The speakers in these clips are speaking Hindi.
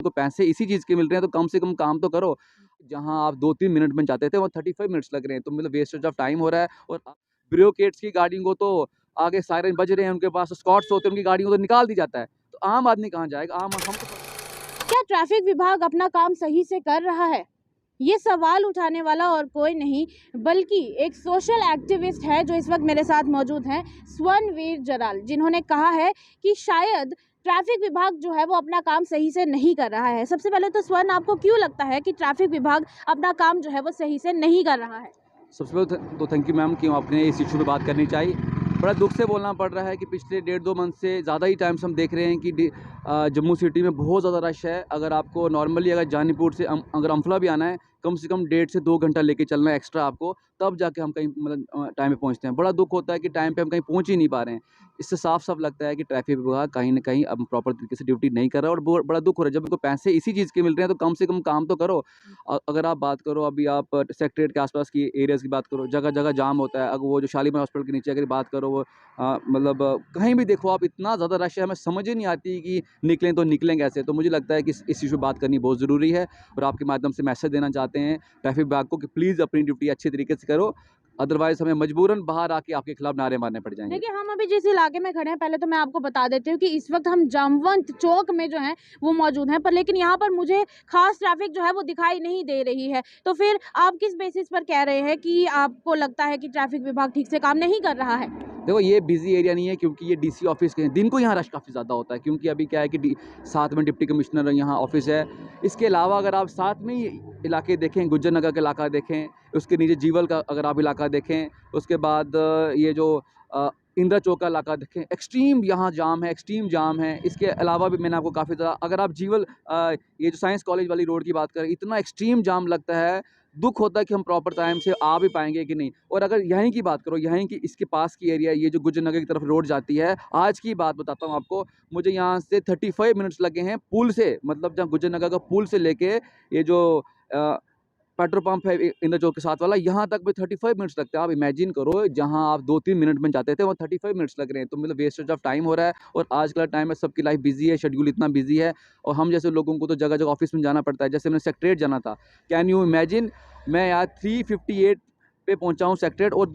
तो पैसे इसी चीज़ के मिल रहे हैं तो कम से कम काम तो करो। जहाँ आप 2-3 मिनट में जाते थे वो 35 मिनट्स लग रहे हैं, तो मतलब वेस्टेज ऑफ टाइम हो रहा है। और ब्यूरोक्रेट्स की गाड़ियों को तो आगे सायरन बज रहे हैं, उनके पास स्कॉट्स होते हैं, उनकी गाड़ियों को तो निकाल दी जाता है। तो आम आदमी कहाँ जाएगा? हम तो क्या ट्रैफिक विभाग अपना काम सही से कर रहा है? ये सवाल उठाने वाला और कोई नहीं बल्कि एक सोशल एक्टिविस्ट है जो इस वक्त मेरे साथ मौजूद हैं, स्वर्णवीर जराल, जिन्होंने कहा है कि शायद ट्रैफिक विभाग जो है वो अपना काम सही से नहीं कर रहा है। सबसे पहले तो स्वर्ण, आपको क्यों लगता है कि ट्रैफिक विभाग अपना काम जो है वो सही से नहीं कर रहा है? सबसे पहले तो थैंक यू मैम कि आपने इस इशू पे बात करनी चाहिए। बड़ा दुख से बोलना पड़ रहा है कि पिछले 1.5-2 मंथ से ज़्यादा ही टाइम से हम देख रहे हैं कि जम्मू सिटी में बहुत ज़्यादा रश है। अगर आपको नॉर्मली अगर जानीपुर से अगर अम्फला भी आना है, कम से कम 1.5 से 2 घंटा लेके चलना है एक्स्ट्रा आपको, तब जाके हम कहीं मतलब टाइम पे पहुँचते हैं। बड़ा दुख होता है कि टाइम पे हम कहीं पहुँच ही नहीं पा रहे हैं। इससे साफ-साफ लगता है कि ट्रैफिक विभाग कहीं न कहीं अब प्रॉपर तरीके से ड्यूटी नहीं कर रहा है और बड़ा दुख हो रहा है। जब उनको पैसे इसी चीज़ के मिल रहे हैं तो कम से कम काम तो करो। अगर आप बात करो, अभी आप सेक्रेटेरिएट के आसपास की एरियाज़ की बात करो, जगह-जगह जाम होता है। अगर वो जो शालीमार हॉस्पिटल के नीचे अगर बात करो, वो मतलब कहीं भी देखो आप, इतना ज़्यादा रश है, हमें समझ ही नहीं आती कि निकलें तो निकलें कैसे? तो मुझे लगता है कि इस इश्यू पे बात करनी बहुत ज़रूरी है और आपके माध्यम से मैसेज देना चाहते हैं ट्रैफिक विभाग को कि प्लीज़ अपनी ड्यूटी अच्छे तरीके से करो, अदरवाइज़ हमें मजबूरन बाहर आके आपके खिलाफ नारे मारने पड़ जाएँगे। देखिए, हम अभी जिस इलाके में खड़े हैं, पहले तो मैं आपको बता देती हूँ कि इस वक्त हम जामवंत चौक में जो है वो मौजूद हैं, पर लेकिन यहाँ पर मुझे खास ट्रैफिक जो है वो दिखाई नहीं दे रही है। तो फिर आप किस बेसिस पर कह रहे हैं कि आपको लगता है कि ट्रैफिक विभाग ठीक से काम नहीं कर रहा है? देखो, ये बिज़ी एरिया नहीं है क्योंकि ये डीसी ऑफ़िस के हैं। दिन को यहाँ रश काफ़ी ज़्यादा होता है क्योंकि अभी क्या है कि साथ में डिप्टी कमिश्नर यहाँ ऑफ़िस है। इसके अलावा अगर आप साथ में ही इलाके देखें, गुज्जर नगर का इलाका देखें, उसके नीचे जीवल का अगर आप इलाका देखें, उसके बाद ये जो इंदिरा चौक का इलाका देखें, एक्सट्रीम यहाँ जाम है, एक्सट्रीम जाम है। इसके अलावा भी मैंने आपको काफ़ी ज़्यादा, अगर आप जीवल ये जो साइंस कॉलेज वाली रोड की बात करें, इतना एक्सट्रीम जाम लगता है, दुःख होता है कि हम प्रॉपर टाइम से आ भी पाएँगे कि नहीं। और अगर यहीं की बात करो, यहीं की इसके पास की एरिया, ये जो गुज्जर नगर की तरफ रोड जाती है, आज की बात बताता हूँ आपको, मुझे यहाँ से 35 मिनट्स लगे हैं पुल से, मतलब जहाँ गुज्जर नगर का पुल से लेके ये जो अ, पेट्रोल पंप है इंद्र चौक के साथ वाला, यहाँ तक भी 35 मिनट्स लगते हैं। आप इमेजिन करो, जहाँ आप 2-3 मिनट में जाते थे, वहाँ 35 मिनट्स लग रहे हैं। तो मतलब वेस्टेज ऑफ टाइम हो रहा है और आज का टाइम में सबकी लाइफ बिज़ी है, शेड्यूल इतना बिज़ी है और हम जैसे लोगों को तो जगह-जगह ऑफ़िस में जाना पड़ता है। जैसे मैंने सेक्रेटेरिएट जाना था, कैन यू इमेजिन, मैं यार 3:58 पे पहुँचा हूँ सेक्रेटेरिएट और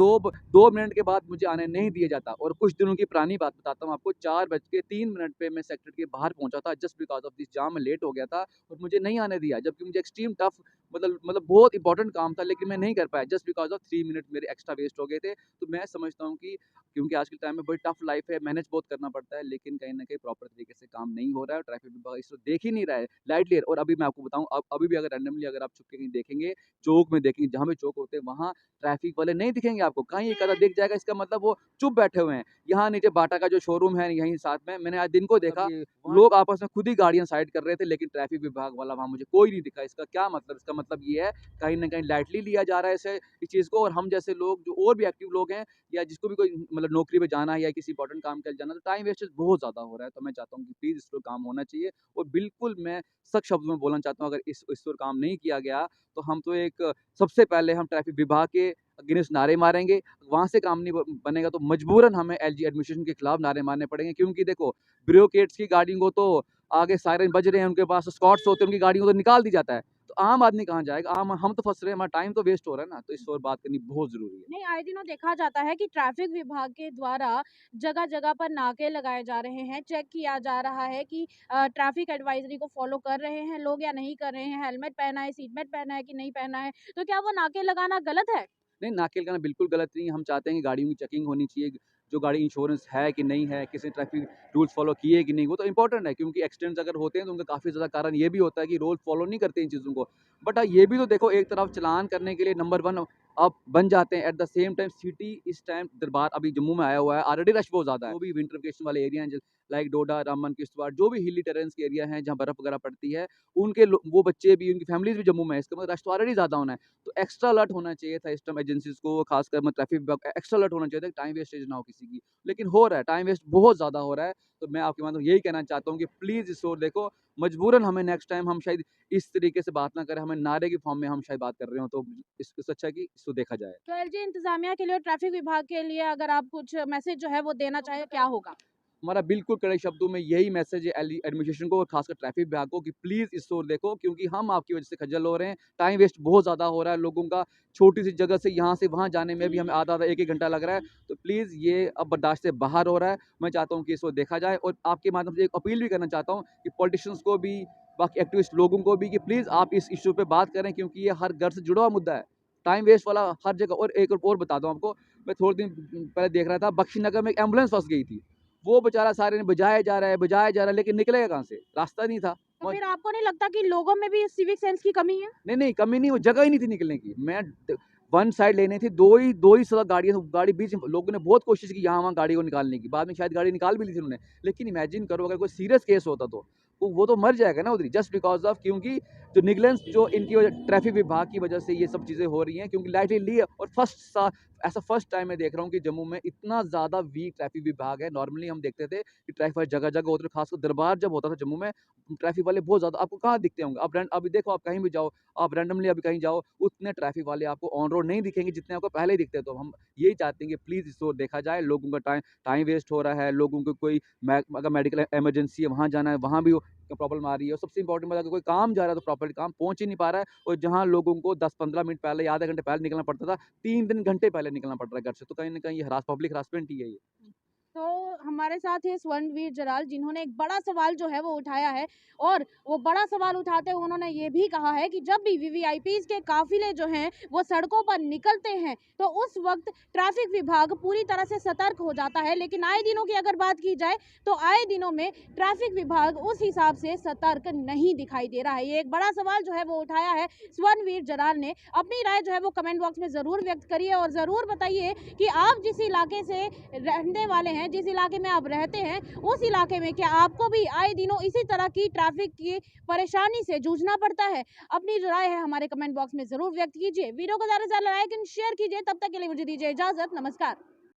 2 मिनट के बाद मुझे आने नहीं दिया जाता। और कुछ दिनों की पुरानी बात बताता हूँ आपको, 4:03 पे मैं सेक्रेटेरिएट के बाहर पहुँचा था, जस्ट बिकॉज़ ऑफ दिस जाम मैं लेट हो गया था और मुझे नहीं आने दिया। जबकि मुझे एक्सट्रीम टफ मतलब बहुत इंपॉर्टेंट काम था, लेकिन मैं नहीं कर पाया जस्ट बिकॉज़ ऑफ 3 मिनट मेरे एक्स्ट्रा वेस्ट हो गए थे। तो मैं समझता हूँ कि क्योंकि आज के टाइम में बड़ी टफ लाइफ़ है, मैनेज बहुत करना पड़ता है, लेकिन कहीं न कहीं प्रॉपर तरीके से काम नहीं हो रहा है और ट्रैफिक विभाग इसको देख ही नहीं रहा है, लाइटली। और अभी मैं आपको बताऊँ, अभी भी अगर रैंडमली अगर आप छुप के कहीं देखेंगे, चौक में देखेंगे, जहाँ भी चौक होते हैं, वहाँ ट्रैफिक वाले नहीं दिखेंगे आपको, कहीं एक आधा दिख जाएगा, इसका मतलब वो चुप बैठे हुए हैं। यहाँ नीचे बाटा का जो शोरूम है यहीं साथ में, मैंने आज दिन को देखा, लोग आपस में खुद ही गाड़ियाँ साइड कर रहे थे, लेकिन ट्रैफिक विभाग वाला वहाँ मुझे कोई नहीं दिखा। इसका क्या मतलब? इसका मतलब ये है, कहीं न कहीं लाइटली लिया जा रहा है इस चीज़ को। और हम जैसे लोग जो और भी एक्टिव लोग हैं, या जिसको भी कोई मतलब नौकरी पे जाना है या किसी इंपॉर्टेंट काम के लिए जाना है, तो टाइम वेस्टेज बहुत ज़्यादा हो रहा है। तो मैं चाहता हूँ कि प्लीज़ इस पे काम होना चाहिए और बिल्कुल मैं सख्त शब्दों में बोलना चाहता हूँ, अगर इस पर काम नहीं किया गया, तो हम तो एक सबसे पहले हम ट्रैफिक विभाग के अगेंस्ट नारे मारेंगे। वहाँ से काम नहीं बनेगा तो मजबूरन हमें एलजी एडमिनिस्ट्रेशन के खिलाफ नारे मारने पड़ेंगे, क्योंकि देखो, ब्यूरोक्रेट्स की गाड़ियों को तो आगे सायरन बज रहे हैं, उनके पास स्कॉट्स होते हैं, उनकी गाड़ियों को तो निकाल दी जाता है। तो आम आदमी कहाँ जाएगा? हम तो फँस रहे हैं, हमारा टाइम तो वेस्ट हो रहा है ना, तो इस पर बात करनी बहुत ज़रूरी है। नहीं, आए दिनों देखा जाता है कि ट्रैफिक विभाग के द्वारा जगह-जगह पर नाके लगाए जा रहे हैं, चेक किया जा रहा है कि ट्रैफिक एडवाइजरी को फॉलो कर रहे हैं लोग या नहीं कर रहे हैं, हेलमेट पहना है, सीट बेल्ट पहना है कि नहीं पहना है। तो क्या वो नाके लगाना गलत है? नहीं, नाके लगाना बिल्कुल गलत नहीं है। हम चाहते हैं कि गाड़ियों की चेकिंग होनी चाहिए, जो गाड़ी इंश्योरेंस है कि नहीं है, किसी ट्रैफिक रूल्स फ़ॉलो किए कि नहीं, वो तो इम्पोर्टेंट है, क्योंकि एक्सीडेंट्स अगर होते हैं तो उनका काफ़ी ज़्यादा कारण ये भी होता है कि रूल फ़ॉलो नहीं करते इन चीज़ों को। बट ये भी तो देखो, एक तरफ चालान करने के लिए नंबर 1 आप बन जाते हैं, at the same time city इस टाइम दरबार अभी जम्मू में आया हुआ है, ऑलरेडी रश बहुत ज़्यादा है। जो भी विंटर वेकेशन वाले एरिया हैं, लाइक डोडा, रामबन, किश्तवाड़, जो भी हिली टेरेन्स के एरिया हैं जहाँ बर्फ़ वगैरह पड़ती है, उनके वो बच्चे भी, उनकी फैमिलीज़ भी जम्मू में है, इसका मतलब रश तो ऑलरेडी ज़्यादा होना है। तो एक्स्ट्रा अलर्ट होना चाहिए था इस टाइम एजेंसीज़ को, खासकर मैं ट्रैफिक विभाग एक्स्ट्रा अलर्ट होना चाहिए था कि टाइम वेस्टेज ना हो किसी की। लेकिन हो रहा है, टाइम वेस्ट बहुत ज़्यादा हो रहा है। तो मैं आपके माध्यम से यही कहना चाहता हूँ कि प्लीज़ इस ओर देखो, मजबूरन हमें नेक्स्ट टाइम हम शायद इस तरीके से बात ना करें, हमें नारे की फॉर्म में हम शायद बात कर रहे हों, तो इससे अच्छा है कि इसको देखा जाए। तो एलजी इंतज़ामिया के लिए और ट्रैफिक विभाग के लिए अगर आप कुछ मैसेज जो है वो देना चाहें, क्या होगा? हमारा बिल्कुल कड़े शब्दों में यही मैसेज है एडमिनिस्ट्रेशन को और खासकर ट्रैफिक विभाग को कि प्लीज़ इस ओर देखो, क्योंकि हम आपकी वजह से खज्जल हो रहे हैं। टाइम वेस्ट बहुत ज़्यादा हो रहा है लोगों का, छोटी सी जगह से यहाँ से वहाँ जाने में भी हमें आधा आधा एक एक घंटा लग रहा है। तो प्लीज़ ये अब बर्दाश्त से बाहर हो रहा है। मैं चाहता हूँ कि इसको देखा जाए और आपके माध्यम से एक अपील भी करना चाहता हूँ कि पॉलिटिशियंस को भी, बाकी एक्टिविस्ट लोगों को भी, कि प्लीज़ आप इस इश्यू पे बात करें, क्योंकि ये हर घर से जुड़ा हुआ मुद्दा है। टाइम वेस्ट वाला हर जगह। और एक और बता दूँ आपको, मैं थोड़े दिन पहले देख रहा था बख्शीनगर में एक एम्बुलेंस फंस गई थी। वो बेचारा सारे ने बजाया जा रहा है, लेकिन निकलेगा कहाँ से? रास्ता नहीं था। तो फिर आपको नहीं लगता कि लोगों में भी सिविक सेंस की कमी है? नहीं, कमी नहीं, वो जगह ही नहीं थी निकलने की। मैं वन साइड लेनी थी, दो ही सड़क गाड़ियाँ, गाड़ी बीच में, लोगों ने बहुत कोशिश की यहाँ-वहाँ गाड़ी को निकालने की। बाद में शायद गाड़ी निकाल भी ली थी उन्होंने। लेकिन इमेजिन करो अगर कोई सीरियस केस होता तो वो तो मर जाएगा ना उधर ही, जस्ट बिकॉज़ ऑफ, क्योंकि जो निगलेंस जो इनकी वजह, ट्रैफिक विभाग की वजह से ये सब चीज़ें हो रही हैं, क्योंकि लाइटली ली है। और ऐसा फर्स्ट टाइम मैं देख रहा हूँ कि जम्मू में इतना ज़्यादा वीक ट्रैफिक विभाग है। नॉर्मली हम देखते थे कि ट्रैफिक वाले जगह-जगह होते थे, खासकर दरबार जब होता था जम्मू में, ट्रैफिक वाले बहुत ज़्यादा आपको कहाँ दिखते होंगे? अभी देखो, आप कहीं भी जाओ, आप रैंडमली अभी कहीं जाओ, उतने ट्रैफिक वाले आपको ऑन रोड नहीं दिखेंगे जितने आपको पहले ही दिखते थे। तो हम यही चाहते हैं कि प्लीज़ इस ओर देखा जाए। लोगों का टाइम वेस्ट हो रहा है, लोगों को कोई अगर मेडिकल इमरजेंसी है, वहाँ जाना है, वहाँ भी प्रॉब्लम आ रही है। और सबसे इम्पोर्टेंट बात है, अगर कोई काम जा रहा है तो प्रॉपर्ली काम पहुँच ही नहीं पा रहा है। और जहाँ लोगों को 10-15 मिनट पहले या आधे घंटे पहले निकलना पड़ता था, 3 घंटे पहले निकलना पड़ रहा है घर से। तो कहीं न कहीं ये पब्लिक हरासमेंट ही है ये। तो हमारे साथ है स्वर्णवीर जराल, जिन्होंने एक बड़ा सवाल जो है वो उठाया है, और वो बड़ा सवाल उठाते हुए उन्होंने ये भी कहा है कि जब भी वीवीआईपीज के काफिले जो हैं वो सड़कों पर निकलते हैं तो उस वक्त ट्रैफिक विभाग पूरी तरह से सतर्क हो जाता है, लेकिन आए दिनों की अगर बात की जाए तो आए दिनों में ट्रैफिक विभाग उस हिसाब से सतर्क नहीं दिखाई दे रहा है। ये एक बड़ा सवाल जो है वो उठाया है स्वर्णवीर जराल ने। अपनी राय जो है वो कमेंट बॉक्स में जरूर व्यक्त करिए और जरूर बताइए कि आप जिस इलाके से रहने वाले हैं, जिस इलाके में आप रहते हैं, उस इलाके में क्या आपको भी आए दिनों इसी तरह की ट्रैफिक की परेशानी से जूझना पड़ता है? अपनी जो राय है हमारे कमेंट बॉक्स में जरूर व्यक्त कीजिए। वीडियो को ज्यादा से ज्यादा लाइक एंड शेयर कीजिए। तब तक के लिए मुझे दीजिए इजाजत। नमस्कार।